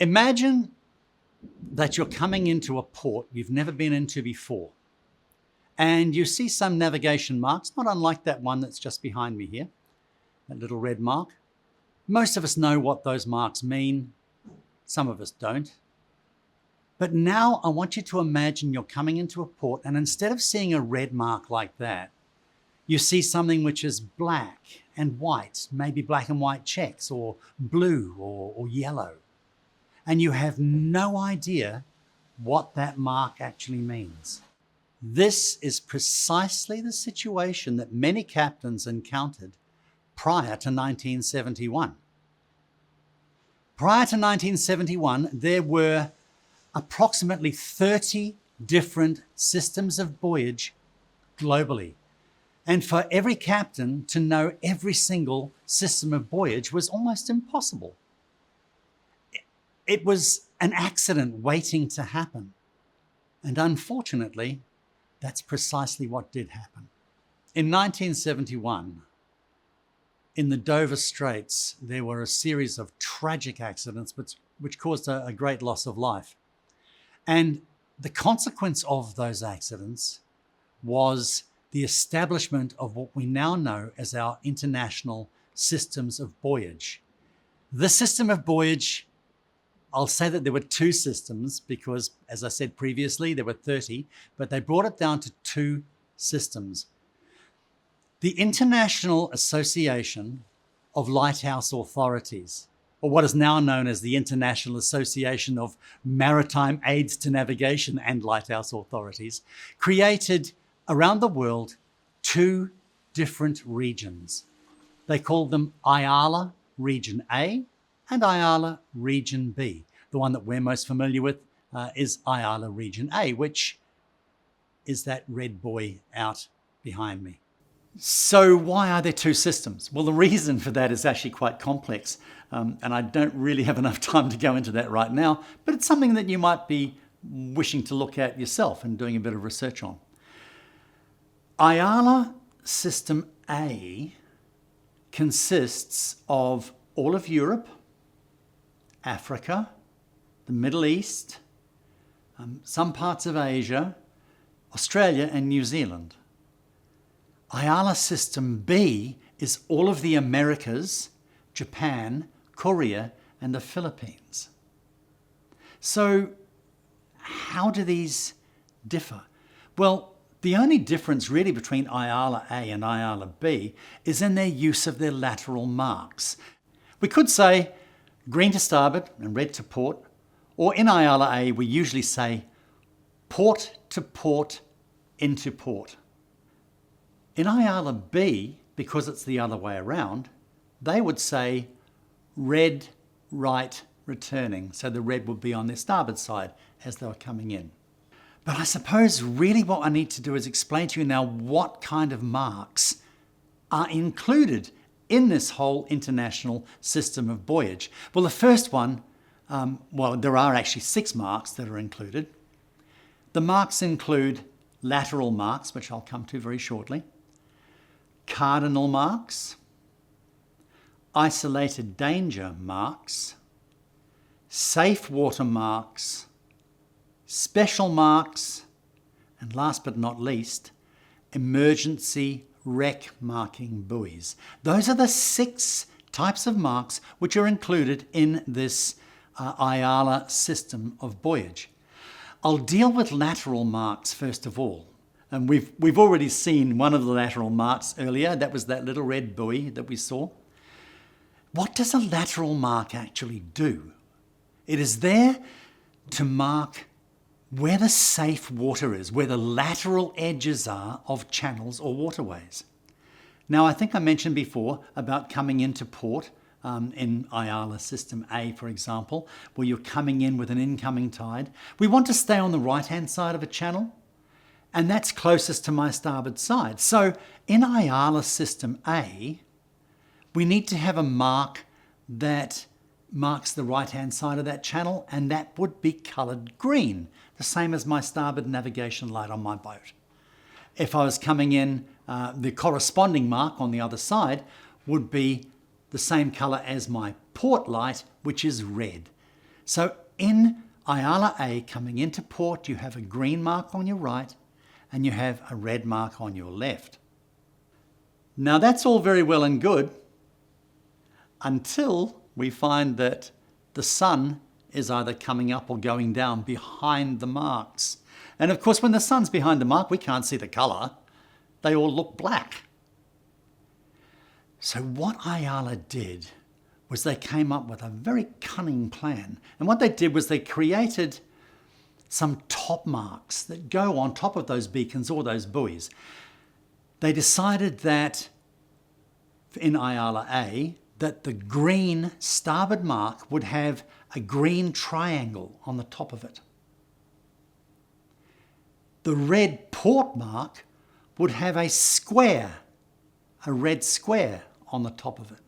Imagine that you're coming into a port you've never been into before, and you see some navigation marks, not unlike that one that's just behind me here, that little red mark. Most of us know what those marks mean. Some of us don't. But now I want you to imagine you're coming into a port, and instead of seeing a red mark like that, you see something which is black and white, maybe black and white checks, or blue or yellow. And you have no idea what that mark actually means. This is precisely the situation that many captains encountered prior to 1971. Prior to 1971, there were approximately 30 different systems of buoyage globally. And for every captain to know every single system of buoyage was almost impossible. It was an accident waiting to happen. And unfortunately, that's precisely what did happen. In 1971, in the Dover Straits, there were a series of tragic accidents which caused a great loss of life. And the consequence of those accidents was the establishment of what we now know as our international systems of buoyage. The system of buoyage, I'll say that there were two systems because, as I said previously, there were 30, but they brought it down to two systems. The International Association of Lighthouse Authorities, or what is now known as the International Association of Maritime Aids to Navigation and Lighthouse Authorities, created around the world two different regions. They called them IALA Region A and IALA Region B. The one that we're most familiar with is IALA Region A, which is that red buoy out behind me. So why are there two systems? Well, the reason for that is actually quite complex, and I don't really have enough time to go into that right now, but it's something that you might be wishing to look at yourself and doing a bit of research on. IALA System A consists of all of Europe, Africa, the Middle East, some parts of Asia, Australia and New Zealand. IALA System B is all of the Americas, Japan, Korea and the Philippines. So how do these differ? Well, the only difference really between IALA A and IALA B is in their use of their lateral marks. We could say green to starboard and red to port, or in IALA A we usually say port to port into port. In IALA B, because it's the other way around, they would say red, right, returning. So the red would be on their starboard side as they were coming in. But I suppose really what I need to do is explain to you now what kind of marks are included in this whole international system of buoyage. Well, the first one, there are actually 6 marks that are included. The marks include lateral marks, which I'll come to very shortly, cardinal marks, isolated danger marks, safe water marks, special marks, and last but not least, emergency wreck marking buoys. Those are the 6 types of marks which are included in this IALA system of buoyage. I'll deal with lateral marks first of all. And we've already seen one of the lateral marks earlier. That was that little red buoy that we saw. What does a lateral mark actually do? It is there to mark where the safe water is, where the lateral edges are of channels or waterways. Now, I think I mentioned before about coming into port in IALA System A, for example, where you're coming in with an incoming tide. We want to stay on the right-hand side of a channel, and that's closest to my starboard side. So in IALA System A, we need to have a mark that marks the right-hand side of that channel, and that would be coloured green, the same as my starboard navigation light on my boat. If I was coming in, the corresponding mark on the other side would be the same colour as my port light, which is red. So in IALA A coming into port, you have a green mark on your right and you have a red mark on your left. Now that's all very well and good until we find that the sun is either coming up or going down behind the marks. And of course, when the sun's behind the mark, we can't see the colour. They all look black. So what IALA did was they came up with a very cunning plan. And what they did was they created some top marks that go on top of those beacons or those buoys. They decided that in IALA A, that the green starboard mark would have a green triangle on the top of it. The red port mark would have a square, a red square on the top of it.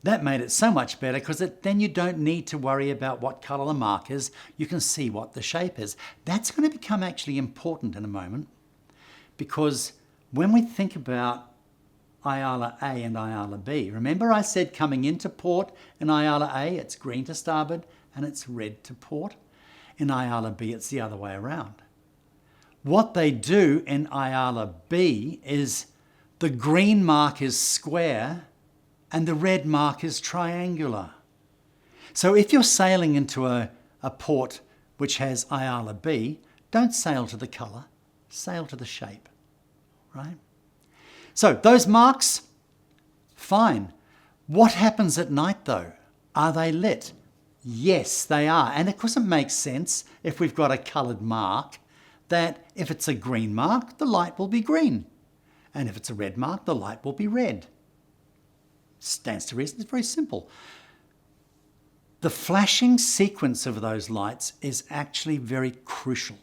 That made it so much better because then you don't need to worry about what colour the mark is. You can see what the shape is. That's going to become actually important in a moment, because when we think about IALA A and IALA B, remember I said coming into port in IALA A it's green to starboard and it's red to port. In IALA B it's the other way around. What they do in IALA B is the green mark is square and the red mark is triangular. So if you're sailing into a port which has IALA B, don't sail to the colour, sail to the shape, right? So those marks, fine. What happens at night though? Are they lit? Yes, they are. And of course it makes sense if we've got a coloured mark that if it's a green mark, the light will be green. And if it's a red mark, the light will be red. Stands to reason, it's very simple. The flashing sequence of those lights is actually very crucial.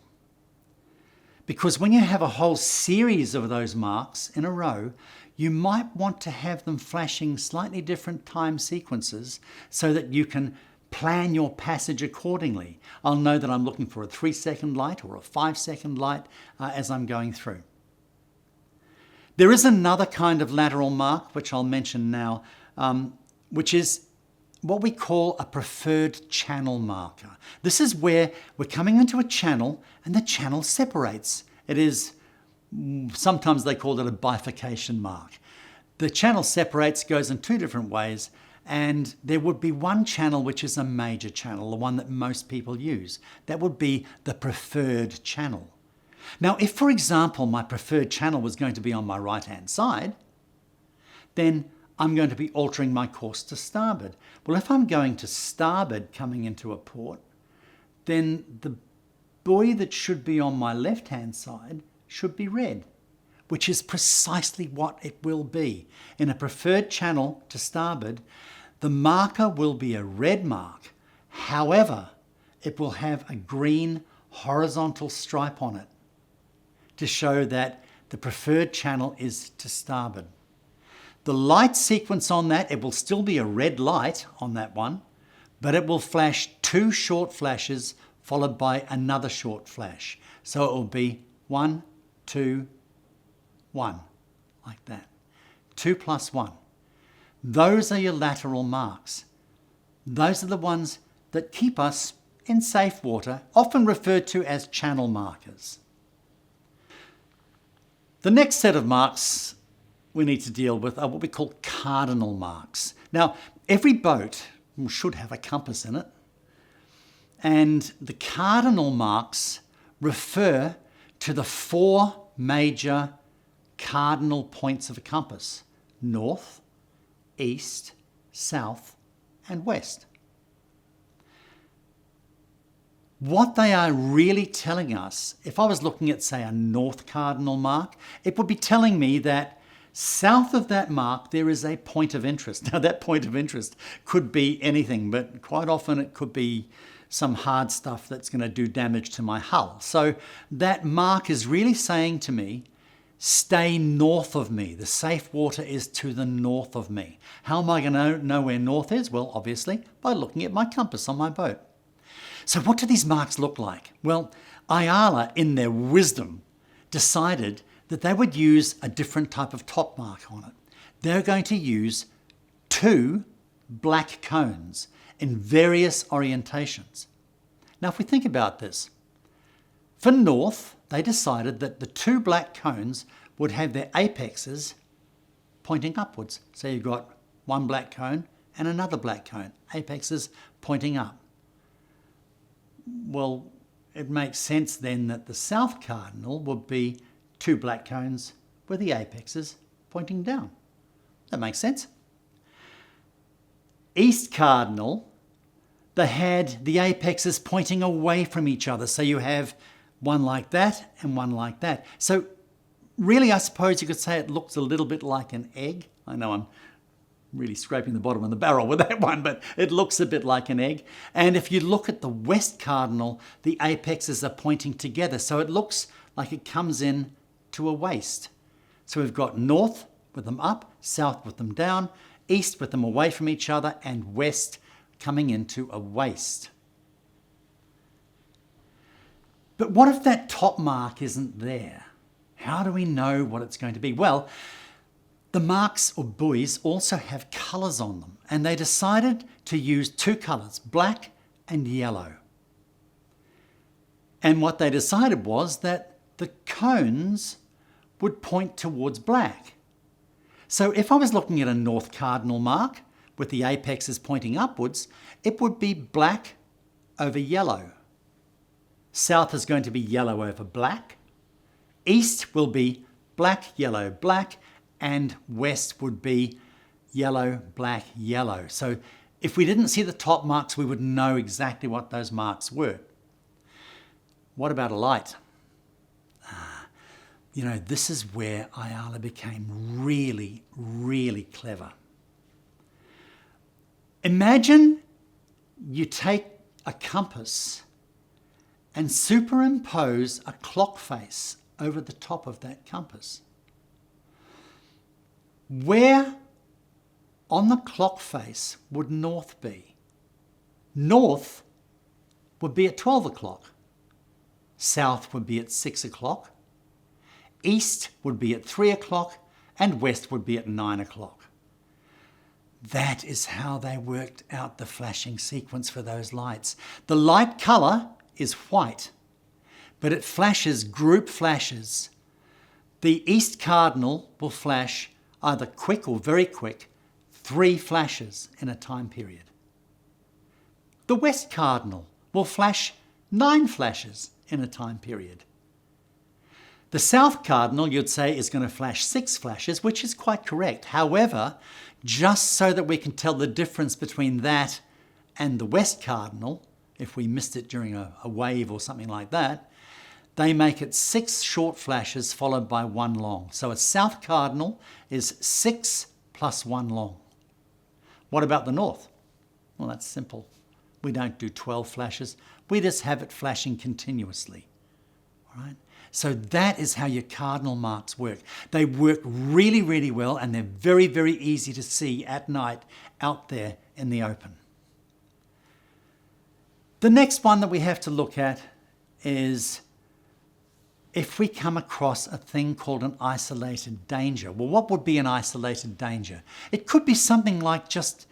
Because when you have a whole series of those marks in a row, you might want to have them flashing slightly different time sequences so that you can plan your passage accordingly. I'll know that I'm looking for a 3-second light or a 5-second light as I'm going through. There is another kind of lateral mark, which I'll mention now, which is what we call a preferred channel marker. This is where we're coming into a channel and the channel separates. It is, sometimes they call it a bifurcation mark. The channel separates, goes in two different ways, and there would be one channel which is a major channel, the one that most people use. That would be the preferred channel. Now, if, for example, my preferred channel was going to be on my right-hand side, then I'm going to be altering my course to starboard. Well, if I'm going to starboard coming into a port, then the buoy that should be on my left-hand side should be red, which is precisely what it will be. In a preferred channel to starboard, the marker will be a red mark. However, it will have a green horizontal stripe on it to show that the preferred channel is to starboard. The light sequence on that, it will still be a red light on that one, but it will flash 2 short flashes followed by another short flash. So it will be 1, 2, 1, like that. 2 plus 1. Those are your lateral marks. Those are the ones that keep us in safe water, often referred to as channel markers. The next set of marks we need to deal with are what we call cardinal marks. Now, every boat should have a compass in it, and the cardinal marks refer to the 4 major cardinal points of a compass: north, east, south, and west. What they are really telling us, if I was looking at, say, a north cardinal mark, it would be telling me that south of that mark there is a point of interest. Now that point of interest could be anything, but quite often it could be some hard stuff that's going to do damage to my hull. So that mark is really saying to me, stay north of me. The safe water is to the north of me. How am I going to know where north is? Well, obviously by looking at my compass on my boat. So what do these marks look like? Well, IALA, in their wisdom, decided that they would use a different type of top mark on it. They're going to use 2 black cones. in various orientations. Now, if we think about this, for north, they decided that the two black cones would have their apexes pointing upwards. So you've got one black cone and another black cone, apexes pointing up. Well, it makes sense then that the south cardinal would be two black cones with the apexes pointing down. That makes sense. East cardinal, they had the apexes pointing away from each other. So you have one like that and one like that. So really, I suppose you could say it looks a little bit like an egg. I know I'm really scraping the bottom of the barrel with that one, but it looks a bit like an egg. And if you look at the west cardinal, the apexes are pointing together. So it looks like it comes in to a waist. So we've got north with them up, south with them down, east with them away from each other, and west coming into a waist. But what if that top mark isn't there? How do we know what it's going to be? Well, the marks or buoys also have colours on them, and they decided to use two colours, black and yellow. And what they decided was that the cones would point towards black. So if I was looking at a north cardinal mark with the apexes pointing upwards, it would be black over yellow. South is going to be yellow over black. East will be black, yellow, black, and west would be yellow, black, yellow. So if we didn't see the top marks, we would know exactly what those marks were. What about a light? You know, this is where IALA became really, really clever. Imagine you take a compass and superimpose a clock face over the top of that compass. Where on the clock face would north be? North would be at 12 o'clock. South would be at 6 o'clock. East would be at 3 o'clock, and west would be at 9 o'clock. That is how they worked out the flashing sequence for those lights. The light colour is white, but it flashes group flashes. The east cardinal will flash either quick or very quick, 3 flashes in a time period. The west cardinal will flash 9 flashes in a time period. The south cardinal, you'd say, is going to flash 6 flashes, which is quite correct. However, just so that we can tell the difference between that and the west cardinal, if we missed it during a wave or something like that, they make it 6 short flashes followed by 1 long. So a south cardinal is 6 plus 1 long. What about the north? Well, that's simple. We don't do 12 flashes. We just have it flashing continuously. All right? So that is how your cardinal marks work. They work really, really well, and they're very, very easy to see at night out there in the open. The next one that we have to look at is if we come across a thing called an isolated danger. Well, what would be an isolated danger? It could be something like just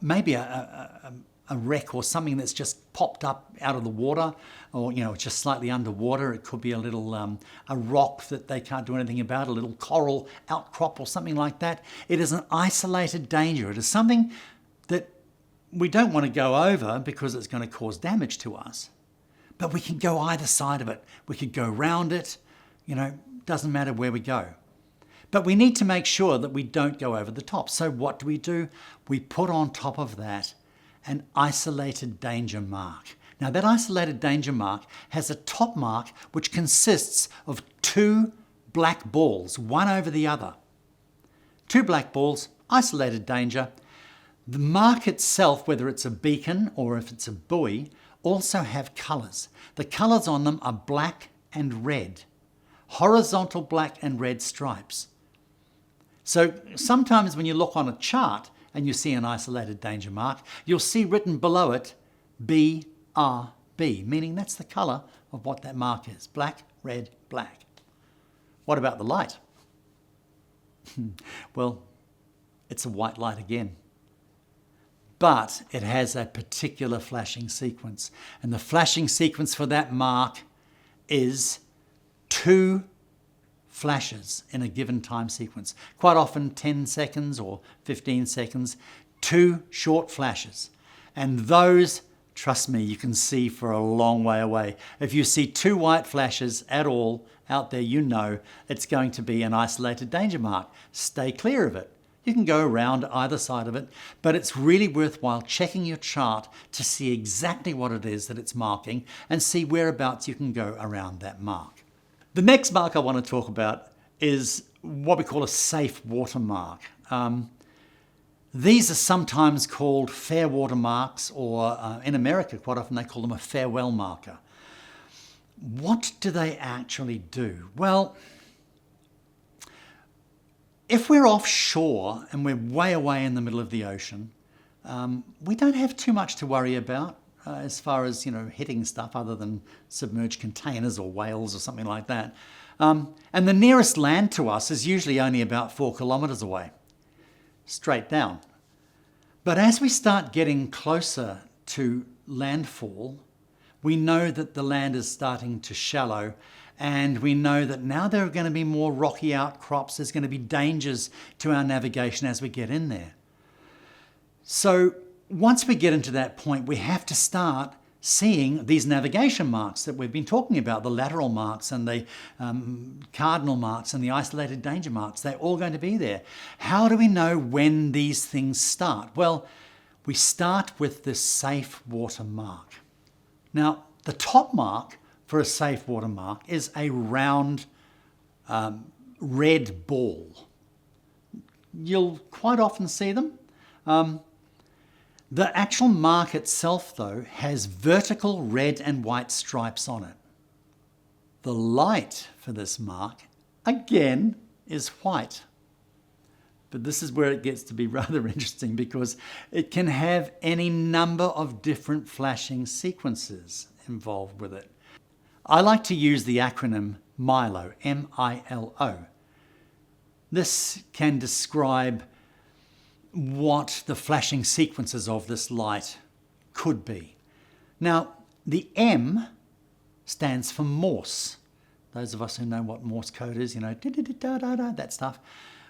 maybe a wreck or something that's just popped up out of the water, or just slightly underwater. It could be a little a rock that they can't do anything about, a little coral outcrop or something like that. It is an isolated danger. It is something that we don't want to go over because it's going to cause damage to us, but we can go either side of it. We could go round it, doesn't matter where we go. But we need to make sure that we don't go over the top. So what do? We put on top of that an isolated danger mark. Now that isolated danger mark has a top mark which consists of 2 black balls, one over the other. 2 black balls, isolated danger. The mark itself, whether it's a beacon or if it's a buoy, also have colours. The colours on them are black and red, horizontal black and red stripes. So sometimes when you look on a chart and you see an isolated danger mark, you'll see written below it BRB, meaning that's the colour of what that mark is, black, red, black. What about the light? Well, it's a white light again. but it has a particular flashing sequence. And the flashing sequence for that mark is 2 flashes in a given time sequence. Quite often 10 seconds or 15 seconds, 2 short flashes. And those, trust me, you can see for a long way away. If you see 2 white flashes at all out there, you know it's going to be an isolated danger mark. Stay clear of it. You can go around either side of it, but it's really worthwhile checking your chart to see exactly what it is that it's marking and see whereabouts you can go around that mark. The next mark I want to talk about is what we call a safe water mark. These are sometimes called fair water marks, or in America, quite often they call them a farewell marker. What do they actually do? Well, if we're offshore and we're way away in the middle of the ocean, we don't have too much to worry about as far as, hitting stuff other than submerged containers or whales or something like that. And the nearest land to us is usually only about 4 kilometres away, straight down. But as we start getting closer to landfall, we know that the land is starting to shallow, and we know that now there are going to be more rocky outcrops. There's going to be dangers to our navigation as we get in there. So once we get into that point, we have to start seeing these navigation marks that we've been talking about, the lateral marks and the cardinal marks and the isolated danger marks. They're all going to be there. How do we know when these things start? Well, we start with this safe water mark. Now, the top mark for a safe water mark is a round red ball. You'll quite often see them. The actual mark itself, though, has vertical red and white stripes on it. The light for this mark, again, is white. But this is where it gets to be rather interesting, because it can have any number of different flashing sequences involved with it. I like to use the acronym MILO, M-I-L-O. This can describe what the flashing sequences of this light could be. Now, the M stands for Morse. Those of us who know what Morse code is, that stuff.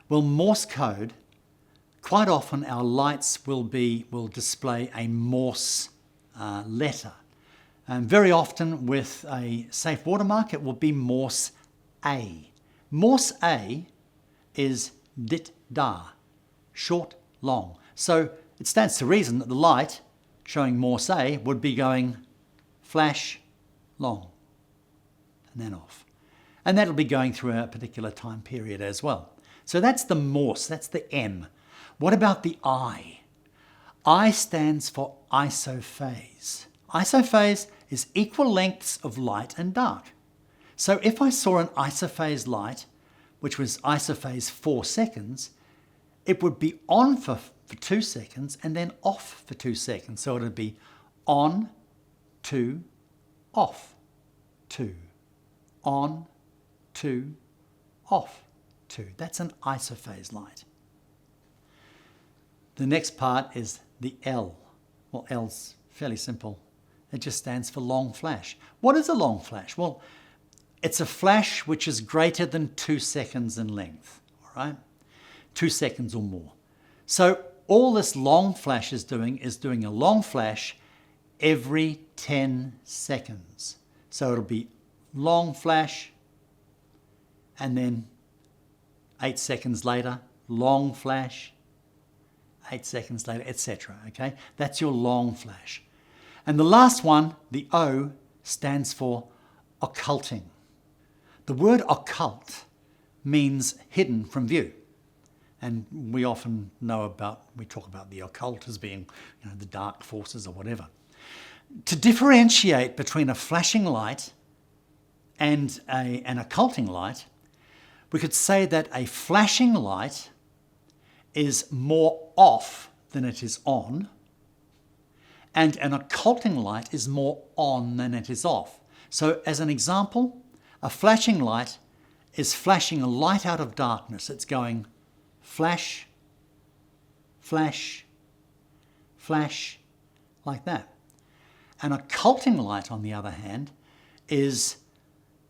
Well, Morse code, quite often our lights will display a Morse letter. And very often with a safe water mark, it will be Morse A. Morse A is dit da, short, long. So it stands to reason that the light showing Morse A would be going flash, long, and then off. And that'll be going through a particular time period as well. So that's the Morse, that's the M. What about the I? I stands for isophase. Isophase is equal lengths of light and dark. So if I saw an isophase light, which was isophase 4 seconds, it would be on for 2 seconds and then off for 2 seconds. So it would be on, 2, off, 2, on, 2, off, 2. That's an isophase light. The next part is the L. Well, L's fairly simple. It just stands for long flash. What is a long flash? Well, it's a flash which is greater than 2 seconds in length, all right? 2 seconds or more. So all this long flash is doing a long flash every 10 seconds. So it'll be long flash, and then 8 seconds later, long flash, 8 seconds later, etc. Okay? That's your long flash. And the last one, the O, stands for occulting. The word occult means hidden from view. And we often we talk about the occult as being, the dark forces or whatever. To differentiate between a flashing light and an occulting light, we could say that a flashing light is more off than it is on, and an occulting light is more on than it is off. So as an example, a flashing light is flashing a light out of darkness. It's going flash, flash, flash like that. An occulting light, on the other hand, is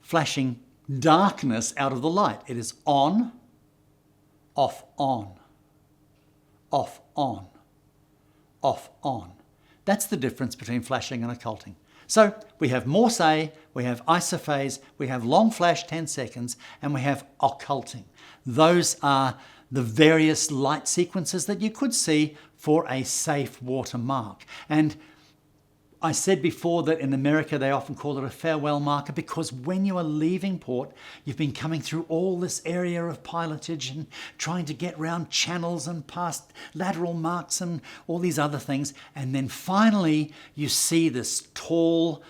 flashing darkness out of the light. It is on, off, on, off, on, off, on. That's the difference between flashing and occulting. So we have Morse, we have isophase, we have long flash 10 seconds, and we have occulting. Those are the various light sequences that you could see for a safe water mark. And I said before that in America they often call it a farewell marker, because when you are leaving port, you've been coming through all this area of pilotage and trying to get round channels and past lateral marks and all these other things. And then finally you see this tall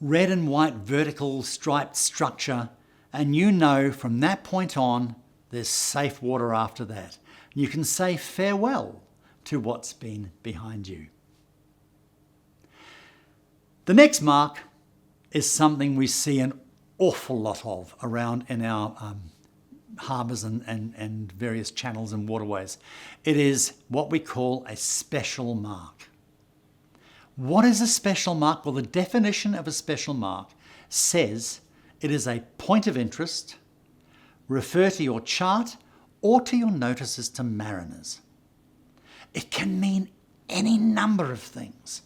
red and white vertical striped structure, and you know from that point on there's safe water after that. You can say farewell to what's been behind you. The next mark is something we see an awful lot of around in our harbours and various channels and waterways. It is what we call a special mark. What is a special mark? Well, the definition of a special mark says it is a point of interest, refer to your chart or to your notices to mariners. It can mean any number of things.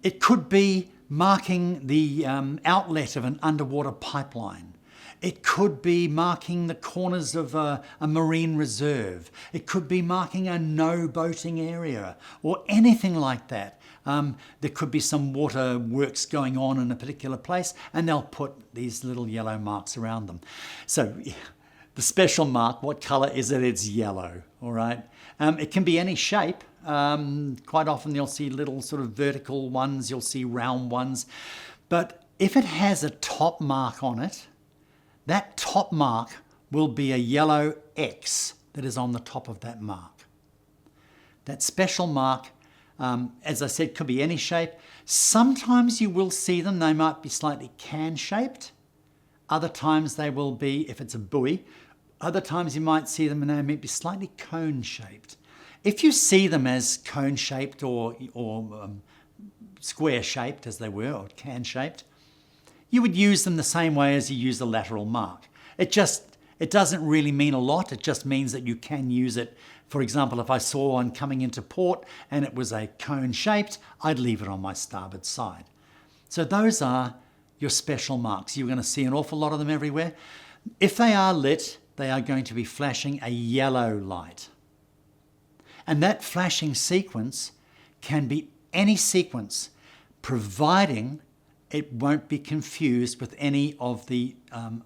It could be marking the outlet of an underwater pipeline. It could be marking the corners of a marine reserve. It could be marking a no boating area or anything like that. There could be some water works going on in a particular place, and they'll put these little yellow marks around them. So the special mark, what colour is it? It's yellow, all right? It can be any shape. Quite often you'll see little sort of vertical ones, you'll see round ones. But if it has a top mark on it, that top mark will be a yellow X that is on the top of that mark. That special mark, as I said, could be any shape. Sometimes you will see them, they might be slightly can-shaped. Other times they will be, if it's a buoy, other times you might see them and they might be slightly cone-shaped. If you see them as cone-shaped or square-shaped, as they were, or can-shaped, you would use them the same way as you use a lateral mark. It doesn't really mean a lot. It just means that you can use it. For example, if I saw one coming into port and it was a cone-shaped, I'd leave it on my starboard side. So those are your special marks. You're going to see an awful lot of them everywhere. If they are lit, they are going to be flashing a yellow light. And that flashing sequence can be any sequence, providing it won't be confused with any of the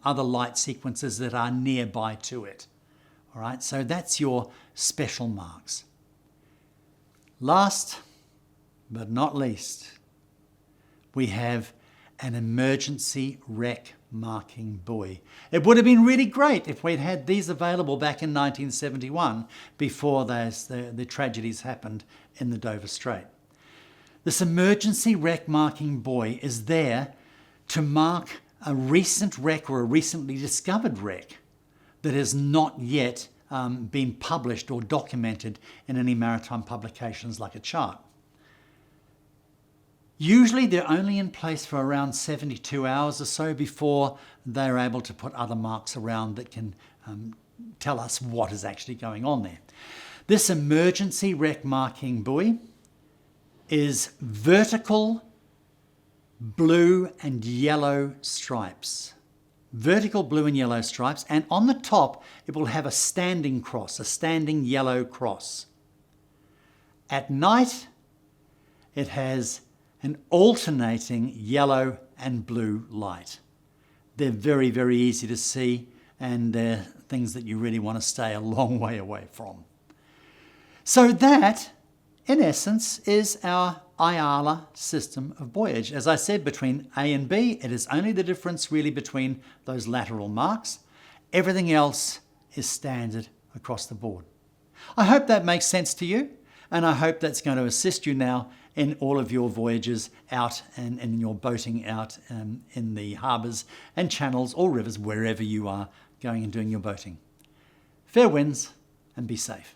other light sequences that are nearby to it. All right, so that's your special marks. Last but not least, we have an emergency wreck marking buoy. It would have been really great if we'd had these available back in 1971 before the tragedies happened in the Dover Strait. This emergency wreck marking buoy is there to mark a recent wreck or a recently discovered wreck that has not yet been published or documented in any maritime publications like a chart. Usually they're only in place for around 72 hours or so before they're able to put other marks around that can tell us what is actually going on there. This emergency wreck marking buoy is vertical blue and yellow stripes. Vertical blue and yellow stripes, and on the top it will have a standing cross, a standing yellow cross. At night it has an alternating yellow and blue light. They're very, very easy to see, and they're things that you really want to stay a long way away from. So that, in essence, is our IALA system of buoyage. As I said, between A and B, it is only the difference really between those lateral marks. Everything else is standard across the board. I hope that makes sense to you, and I hope that's going to assist you now in all of your voyages out and in your boating out in the harbours and channels or rivers, wherever you are going and doing your boating. Fair winds, and be safe.